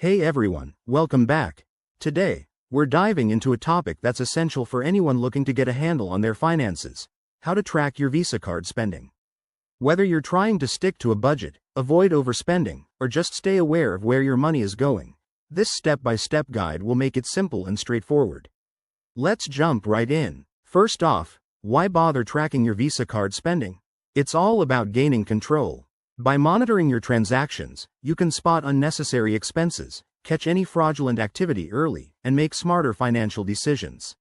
Hey everyone, welcome back. Today, we're diving into a topic that's essential for anyone looking to get a handle on their finances: how to track your Visa card spending. Whether you're trying to stick to a budget, avoid overspending, or just stay aware of where your money is going, this step-by-step guide will make it simple and straightforward. Let's jump right in. First off, why bother tracking your Visa card spending? It's all about gaining control. By monitoring your transactions, you can spot unnecessary expenses, catch any fraudulent activity early, and make smarter financial decisions.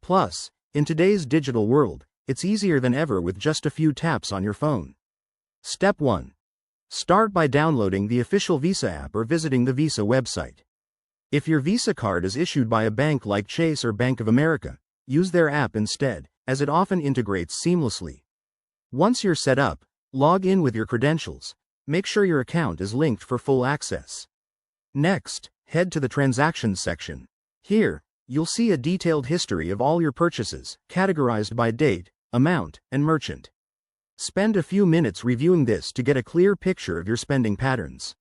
Plus, in today's digital world, it's easier than ever with just a few taps on your phone. Step 1. Start by downloading the official Visa app or visiting the Visa website. If your Visa card is issued by a bank like Chase or Bank of America, use their app instead, as it often integrates seamlessly. Once you're set up, log in with your credentials. Make sure your account is linked for full access. Next, head to the Transactions section. Here, you'll see a detailed history of all your purchases, categorized by date, amount, and merchant. Spend a few minutes reviewing this to get a clear picture of your spending patterns.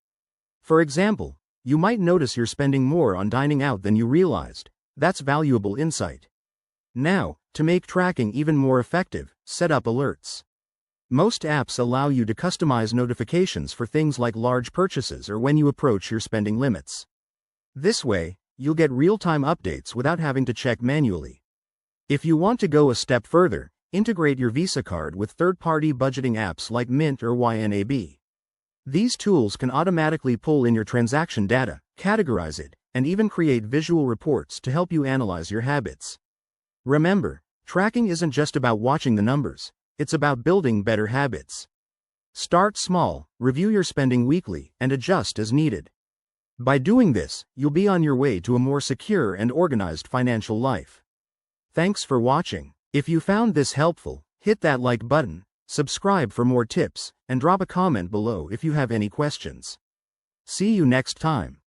For example, you might notice you're spending more on dining out than you realized. That's valuable insight. Now, to make tracking even more effective, set up alerts. Most apps allow you to customize notifications for things like large purchases or when you approach your spending limits. This way, you'll get real-time updates without having to check manually. If you want to go a step further, integrate your Visa card with third-party budgeting apps like Mint or YNAB. These tools can automatically pull in your transaction data, categorize it, and even create visual reports to help you analyze your habits. Remember, tracking isn't just about watching the numbers. It's about building better habits. Start small, review your spending weekly, and adjust as needed. By doing this, you'll be on your way to a more secure and organized financial life. Thanks for watching. If you found this helpful, hit that like button, subscribe for more tips, and drop a comment below if you have any questions. See you next time.